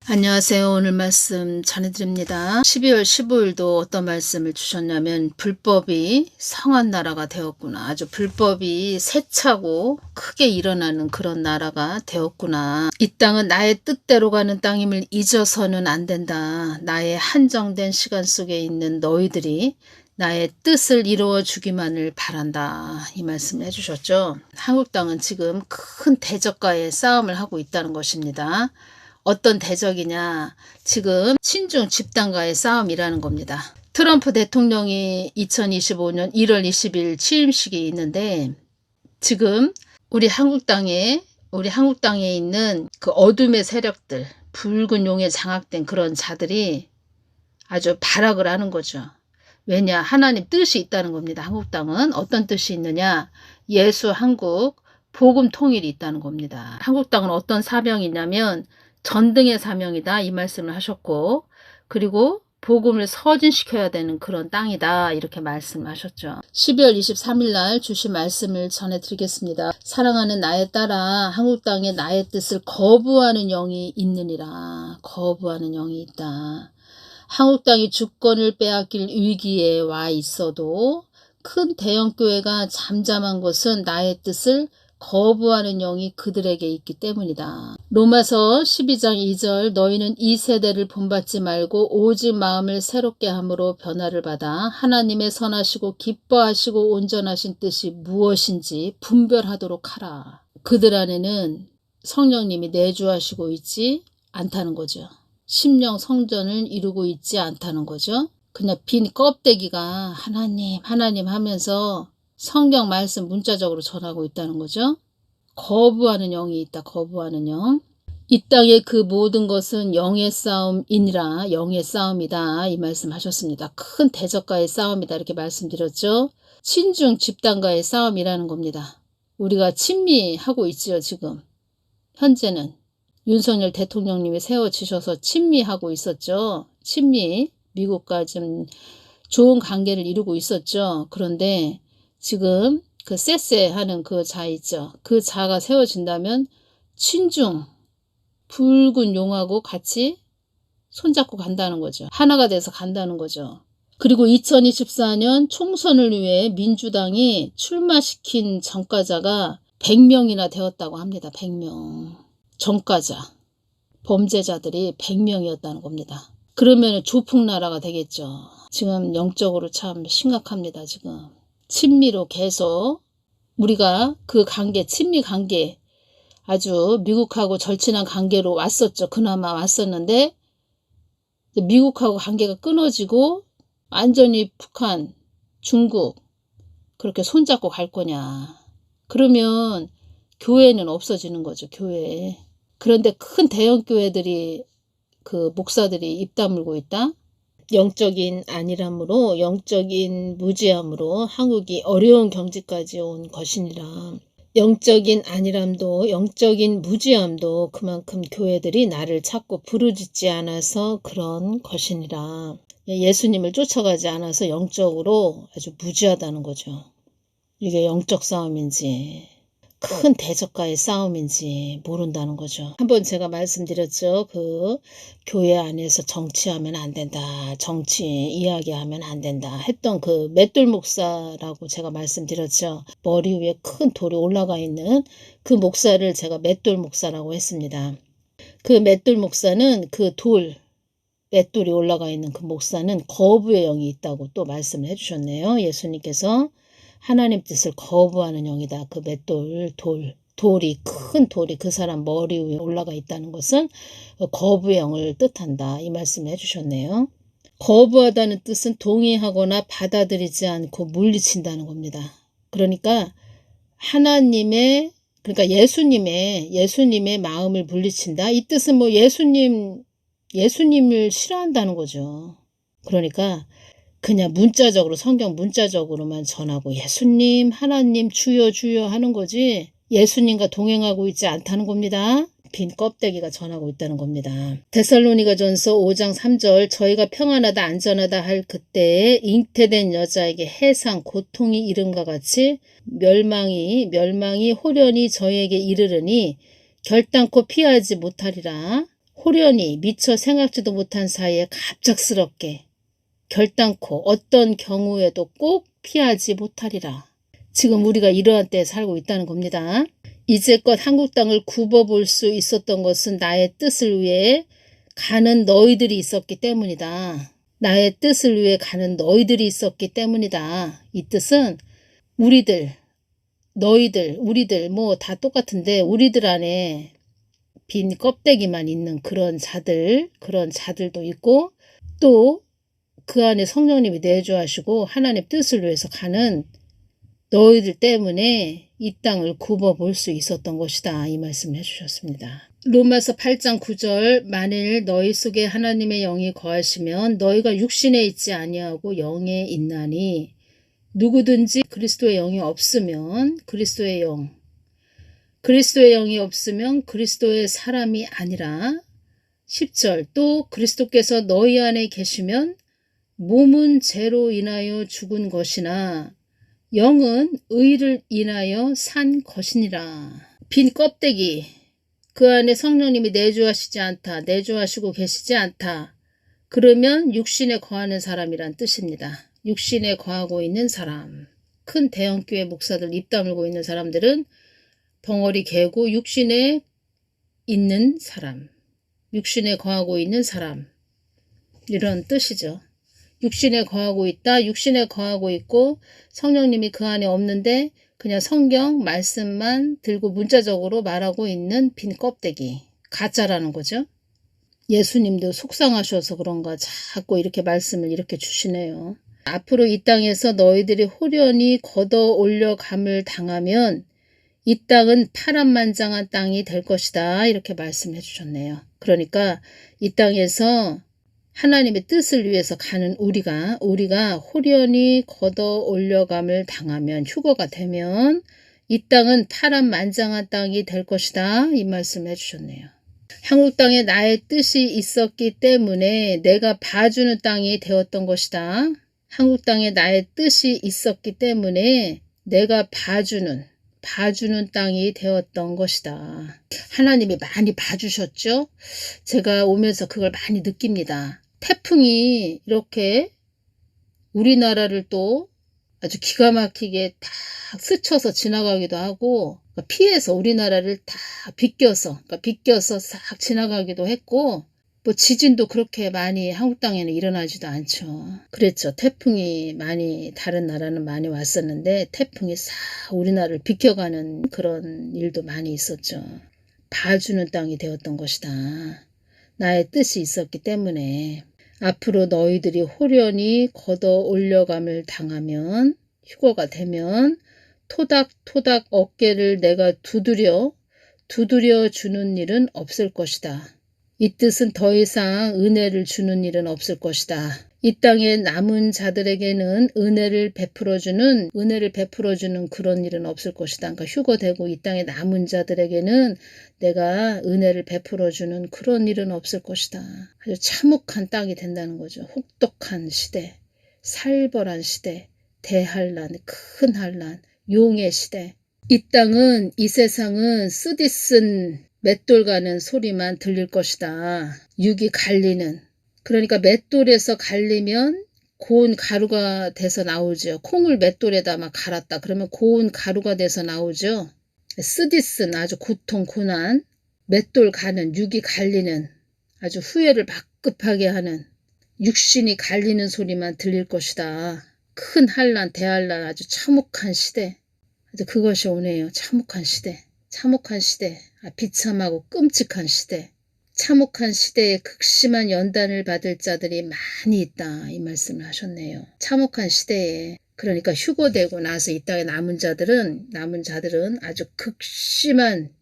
안녕하세요. 오늘 말씀 전해드립니다. 12월 15일도 어떤 말씀을 주셨냐면 불법이 성한 나라가 되었구나. 아주 불법이 세차고 크게 일어나는 그런 나라가 되었구나. 이 땅은 나의 뜻대로 가는 땅임을 잊어서는 안 된다. 나의 한정된 시간 속에 있는 너희들이 나의 뜻을 이루어 주기만을 바란다. 이 말씀을 해주셨죠. 한국 땅은 지금 큰 대적과의 싸움을 하고 있다는 것입니다. 어떤 대적이냐, 지금 친중 집단과의 싸움이라는 겁니다. 트럼프 대통령이 2025년 1월 20일 취임식이 있는데, 지금 우리 한국 땅에 있는 그 어둠의 세력들, 붉은 용에 장악된 그런 자들이 아주 발악을 하는 거죠. 왜냐, 하나님 뜻이 있다는 겁니다. 한국 땅은 어떤 뜻이 있느냐, 예수 한국 복음 통일이 있다는 겁니다. 한국 땅은 어떤 사명이 있냐면 전등의 사명이다, 이 말씀을 하셨고, 그리고 복음을 서진시켜야 되는 그런 땅이다, 이렇게 말씀하셨죠. 12월 23일 날 주신 말씀을 전해드리겠습니다. 사랑하는 나의 딸아, 한국 땅에 나의 뜻을 거부하는 영이 있느니라. 거부하는 영이 있다. 한국 땅이 주권을 빼앗길 위기에 와 있어도 큰 대형교회가 잠잠한 것은 나의 뜻을 거부하는 영이 그들에게 있기 때문이다. 로마서 12장 2절 너희는 이 세대를 본받지 말고 오직 마음을 새롭게 함으로 변화를 받아 하나님의 선하시고 기뻐하시고 온전하신 뜻이 무엇인지 분별하도록 하라. 그들 안에는 성령님이 내주하시고 있지 않다는 거죠. 심령 성전을 이루고 있지 않다는 거죠. 그냥 빈 껍데기가 하나님 하면서 성경 말씀 문자적으로 전하고 있다는 거죠. 거부하는 영이 있다. 거부하는 영. 이 땅의 그 모든 것은 영의 싸움이니라. 영의 싸움이다. 이 말씀 하셨습니다. 큰 대적과의 싸움이다. 이렇게 말씀드렸죠. 친중 집단과의 싸움이라는 겁니다. 우리가 친미하고 있지요. 지금 현재는 윤석열 대통령님이 세워지셔서 친미하고 있었죠. 친미, 미국과 좀 좋은 관계를 이루고 있었죠. 그런데 지금 그 쎄쎄하는 그 자 있죠. 그 자가 세워진다면 친중, 붉은 용하고 같이 손잡고 간다는 거죠. 하나가 돼서 간다는 거죠. 그리고 2024년 총선을 위해 민주당이 출마시킨 전과자가 100명이나 되었다고 합니다. 100명. 전과자, 범죄자들이 100명이었다는 겁니다. 그러면 조풍나라가 되겠죠. 지금 영적으로 참 심각합니다. 지금 친미로 계속 우리가 그 관계, 친미 관계, 아주 미국하고 절친한 관계로 왔었죠. 그나마 왔었는데 미국하고 관계가 끊어지고 완전히 북한, 중국 그렇게 손잡고 갈 거냐. 그러면 교회는 없어지는 거죠. 교회. 그런데 큰 대형 교회들이 그 목사들이 입 다물고 있다. 영적인 안일함으로, 영적인 무지함으로 한국이 어려운 경지까지 온 것이니라. 영적인 안일함도, 영적인 무지함도 그만큼 교회들이 나를 찾고 부르짖지 않아서 그런 것이니라. 예수님을 쫓아가지 않아서 영적으로 아주 무지하다는 거죠. 이게 영적 싸움인지 큰 대적과의 싸움인지 모른다는 거죠. 한번 제가 말씀드렸죠. 그 교회 안에서 정치하면 안 된다. 정치 이야기하면 안 된다. 했던 그 맷돌 목사라고 제가 말씀드렸죠. 머리 위에 큰 돌이 올라가 있는 그 목사를 제가 맷돌 목사라고 했습니다. 그 맷돌 목사는 그 맷돌이 올라가 있는 그 목사는 거부의 영이 있다고 또 말씀을 해주셨네요. 예수님께서. 하나님 뜻을 거부하는 영이다. 그 돌이 큰 돌이 그 사람 머리 위에 올라가 있다는 것은 거부의 영을 뜻한다. 이 말씀을 해주셨네요. 거부하다는 뜻은 동의하거나 받아들이지 않고 물리친다는 겁니다. 그러니까 그러니까 예수님의 마음을 물리친다. 이 뜻은 뭐 예수님을 싫어한다는 거죠. 그러니까 그냥 문자적으로 성경 문자적으로만 전하고 예수님 하나님 주여 주여 하는 거지 예수님과 동행하고 있지 않다는 겁니다. 빈 껍데기가 전하고 있다는 겁니다. 데살로니가전서 5장 3절 저희가 평안하다 안전하다 할 그때에 잉태된 여자에게 해상 고통이 이름과 같이 멸망이 호련히 저희에게 이르르니 결단코 피하지 못하리라. 호련히 미처 생각지도 못한 사이에 갑작스럽게 결단코 어떤 경우에도 꼭 피하지 못하리라. 지금 우리가 이러한 때에 살고 있다는 겁니다. 이제껏 한국 땅을 굽어볼 수 있었던 것은 나의 뜻을 위해 가는 너희들이 있었기 때문이다. 나의 뜻을 위해 가는 너희들이 있었기 때문이다. 이 뜻은 우리들, 너희들, 우리들 뭐 다 똑같은데 우리들 안에 빈 껍데기만 있는 그런 자들도 있고 또 그 안에 성령님이 내주하시고 하나님 뜻을 위해서 가는 너희들 때문에 이 땅을 굽어볼 수 있었던 것이다. 이 말씀을 해주셨습니다. 로마서 8장 9절 만일 너희 속에 하나님의 영이 거하시면 너희가 육신에 있지 아니하고 영에 있나니 누구든지 그리스도의 영이 없으면 그리스도의 영이 없으면 그리스도의 사람이 아니라 10절 또 그리스도께서 너희 안에 계시면 몸은 죄로 인하여 죽은 것이나 영은 의를 인하여 산 것이니라. 빈 껍데기 그 안에 성령님이 내주하시지 않다. 내주하시고 계시지 않다. 그러면 육신에 거하는 사람이란 뜻입니다. 육신에 거하고 있는 사람. 큰 대형교회 목사들 입 다물고 있는 사람들은 벙어리 개고 육신에 있는 사람. 육신에 거하고 있는 사람. 이런 뜻이죠. 육신에 거하고 있다. 육신에 거하고 있고 성령님이 그 안에 없는데 그냥 성경 말씀만 들고 문자적으로 말하고 있는 빈 껍데기. 가짜라는 거죠. 예수님도 속상하셔서 그런가 자꾸 이렇게 말씀을 이렇게 주시네요. 앞으로 이 땅에서 너희들이 호련히 걷어 올려감을 당하면 이 땅은 파란만장한 땅이 될 것이다. 이렇게 말씀해 주셨네요. 그러니까 이 땅에서 하나님의 뜻을 위해서 가는 우리가 호련히 걷어 올려감을 당하면 휴거가 되면 이 땅은 파란만장한 땅이 될 것이다. 이 말씀을 해주셨네요. 한국 땅에 나의 뜻이 있었기 때문에 내가 봐주는 땅이 되었던 것이다. 한국 땅에 나의 뜻이 있었기 때문에 내가 봐주는 땅이 되었던 것이다. 하나님이 많이 봐주셨죠? 제가 오면서 그걸 많이 느낍니다. 태풍이 이렇게 우리나라를 또 아주 기가 막히게 다 스쳐서 지나가기도 하고 피해서 우리나라를 다 비껴서 싹 지나가기도 했고 뭐 지진도 그렇게 많이 한국 땅에는 일어나지도 않죠. 그랬죠. 태풍이 많이 다른 나라는 많이 왔었는데 태풍이 싹 우리나라를 비껴가는 그런 일도 많이 있었죠. 봐주는 땅이 되었던 것이다. 나의 뜻이 있었기 때문에 앞으로 너희들이 호련히 걷어 올려감을 당하면 휴거가 되면 토닥토닥 어깨를 내가 두드려 주는 일은 없을 것이다. 이 뜻은 더 이상 은혜를 주는 일은 없을 것이다. 이 땅에 남은 자들에게는 은혜를 베풀어주는 그런 일은 없을 것이다. 그러니까 휴거되고 이 땅에 남은 자들에게는 내가 은혜를 베풀어주는 그런 일은 없을 것이다. 아주 참혹한 땅이 된다는 거죠. 혹독한 시대, 살벌한 시대, 대환란, 큰 환란, 용의 시대. 이 땅은 이 세상은 쓰디쓴 맷돌 가는 소리만 들릴 것이다. 육이 갈리는. 그러니까 맷돌에서 갈리면 고운 가루가 돼서 나오죠. 콩을 맷돌에다 막 갈았다. 그러면 고운 가루가 돼서 나오죠. 쓰디쓴 아주 고통, 고난, 맷돌 가는, 육이 갈리는 아주 후회를 막급하게 하는 육신이 갈리는 소리만 들릴 것이다. 큰 환란, 대환란, 아주 참혹한 시대. 아주 그것이 오네요. 참혹한 시대. 참혹한 시대. 비참하고 끔찍한 시대. 참혹한 시대에 극심한 연단을 받을 자들이 많이 있다. 이 말씀을 하셨네요. 참혹한 시대에 그러니까 휴거되고 나서 이 땅에 남은 자들은 아주 극심한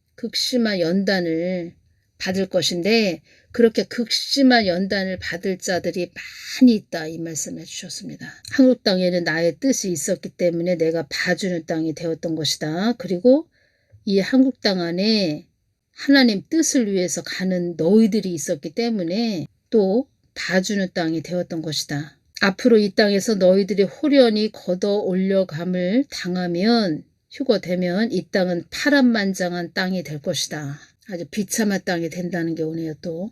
연단을 받을 것인데 그렇게 극심한 연단을 받을 자들이 많이 있다. 이 말씀을 해주셨습니다. 한국 땅에는 나의 뜻이 있었기 때문에 내가 봐주는 땅이 되었던 것이다. 그리고 이 한국 땅 안에 하나님 뜻을 위해서 가는 너희들이 있었기 때문에 또 봐주는 땅이 되었던 것이다. 앞으로 이 땅에서 너희들이 호련히 걷어 올려감을 당하면 휴거되면 이 땅은 파란만장한 땅이 될 것이다. 아주 비참한 땅이 된다는 게 오네요. 또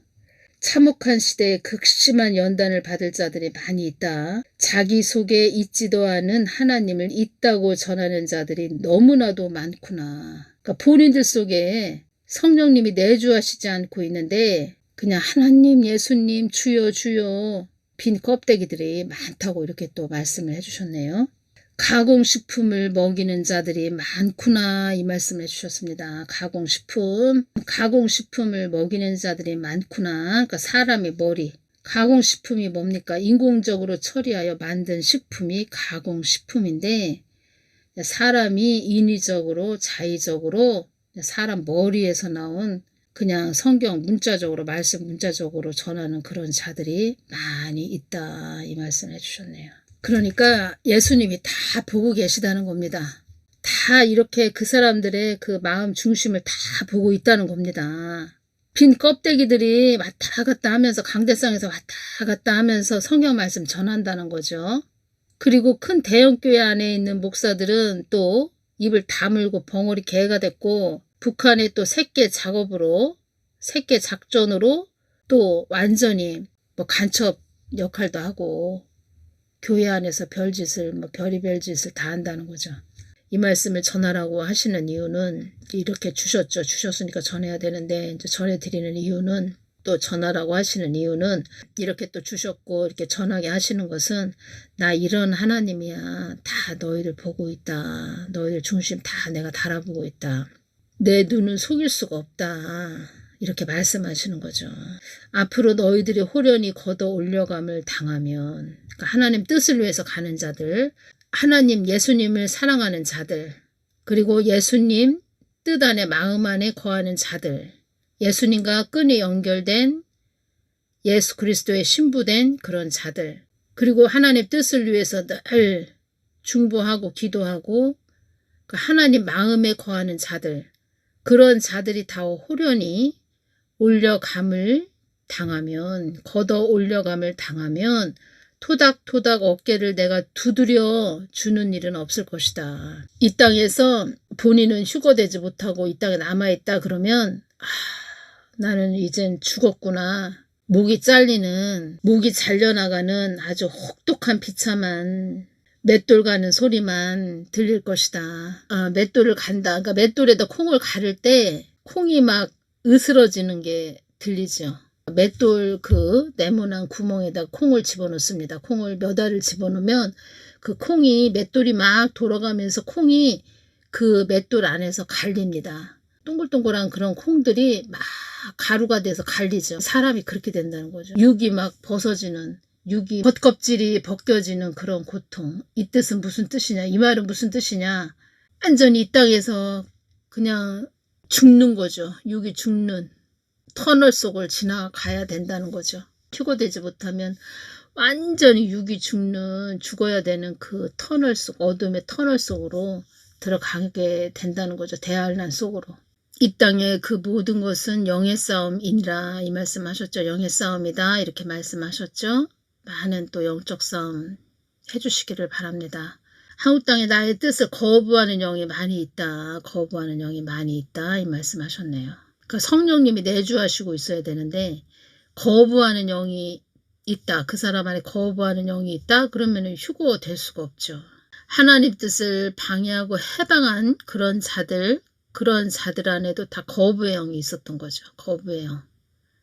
참혹한 시대에 극심한 연단을 받을 자들이 많이 있다. 자기 속에 있지도 않은 하나님을 있다고 전하는 자들이 너무나도 많구나. 그러니까 본인들 속에 성령님이 내주하시지 않고 있는데 그냥 하나님, 예수님, 주여 주여 빈 껍데기들이 많다고 이렇게 또 말씀을 해주셨네요. 가공식품을 먹이는 자들이 많구나 이 말씀을 해주셨습니다. 가공식품을 먹이는 자들이 많구나. 그러니까 사람의 머리. 가공식품이 뭡니까? 인공적으로 처리하여 만든 식품이 가공식품인데 사람이 인위적으로 자의적으로 사람 머리에서 나온 그냥 성경 문자적으로 말씀 문자적으로 전하는 그런 자들이 많이 있다 이 말씀을 해주셨네요. 그러니까 예수님이 다 보고 계시다는 겁니다. 다 이렇게 그 사람들의 그 마음 중심을 다 보고 있다는 겁니다. 빈 껍데기들이 왔다 갔다 하면서 강대상에서 왔다 갔다 하면서 성경 말씀 전한다는 거죠. 그리고 큰 대형교회 안에 있는 목사들은 또 입을 다물고 벙어리 개가 됐고 북한의 또 새끼 작업으로 새끼 작전으로 또 완전히 뭐 간첩 역할도 하고 교회 안에서 별짓을 별의별 짓을 다 한다는 거죠. 이 말씀을 전하라고 하시는 이유는 이렇게 주셨죠. 주셨으니까 전해야 되는데 이제 전해드리는 이유는 또 전하라고 하시는 이유는 이렇게 또 주셨고 이렇게 전하게 하시는 것은 나 이런 하나님이야. 다 너희를 보고 있다. 너희들 중심 다 내가 달아보고 있다. 내 눈은 속일 수가 없다. 이렇게 말씀하시는 거죠. 앞으로 너희들이 호련히 걷어 올려감을 당하면 그러니까 하나님 뜻을 위해서 가는 자들, 하나님 예수님을 사랑하는 자들, 그리고 예수님 뜻 안에 마음 안에 거하는 자들, 예수님과 끈이 연결된 예수 그리스도의 신부된 그런 자들, 그리고 하나님 뜻을 위해서 늘 중보하고 기도하고 하나님 마음에 거하는 자들, 그런 자들이 다 호련히 올려감을 당하면 걷어 올려감을 당하면 토닥토닥 어깨를 내가 두드려 주는 일은 없을 것이다. 이 땅에서 본인은 휴거되지 못하고 이 땅에 남아있다 그러면 나는 이젠 죽었구나. 목이 잘리는 목이 잘려나가는 아주 혹독한 비참한 맷돌 가는 소리만 들릴 것이다. 맷돌을 간다. 그러니까 맷돌에다 콩을 가를 때 콩이 막 으스러지는 게 들리죠. 맷돌 그 네모난 구멍에다 콩을 집어넣습니다. 콩을 몇 알을 집어넣으면 그 콩이 맷돌이 막 돌아가면서 콩이 그 맷돌 안에서 갈립니다. 동글동글한 그런 콩들이 막 가루가 돼서 갈리죠. 사람이 그렇게 된다는 거죠. 육이 막 벗어지는 육이 겉껍질이 벗겨지는 그런 고통. 이 뜻은 무슨 뜻이냐? 이 말은 무슨 뜻이냐? 완전히 이 땅에서 그냥 죽는 거죠. 육이 죽는 터널 속을 지나가야 된다는 거죠. 휴거되지 못하면 완전히 육이 죽어야 되는 그 터널 속, 어둠의 터널 속으로 들어가게 된다는 거죠. 대환란 속으로. 이 땅의 그 모든 것은 영의 싸움이니라 이 말씀하셨죠. 영의 싸움이다 이렇게 말씀하셨죠. 많은 또 영적 싸움 해주시기를 바랍니다. 한국 땅에 나의 뜻을 거부하는 영이 많이 있다. 거부하는 영이 많이 있다. 이 말씀하셨네요. 그러니까 성령님이 내주하시고 있어야 되는데 거부하는 영이 있다. 그 사람 안에 거부하는 영이 있다. 그러면 휴거될 수가 없죠. 하나님 뜻을 방해하고 해방한 그런 자들 안에도 다 거부의 영이 있었던 거죠. 거부의 영.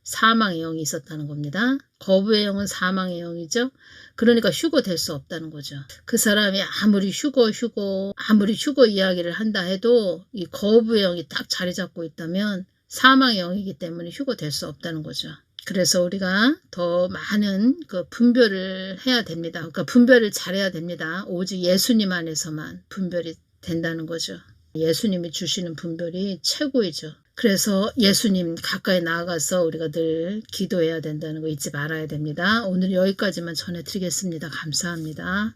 사망의 영이 있었다는 겁니다. 거부의 영은 사망의 영이죠. 그러니까 휴거될 수 없다는 거죠. 그 사람이 아무리 휴거 이야기를 한다 해도 이 거부의 영이 딱 자리 잡고 있다면 사망의 영이기 때문에 휴거될 수 없다는 거죠. 그래서 우리가 더 많은 그 분별을 해야 됩니다. 그러니까 분별을 잘해야 됩니다. 오직 예수님 안에서만 분별이 된다는 거죠. 예수님이 주시는 분별이 최고이죠. 그래서 예수님 가까이 나아가서 우리가 늘 기도해야 된다는 거 잊지 말아야 됩니다. 오늘 여기까지만 전해드리겠습니다. 감사합니다.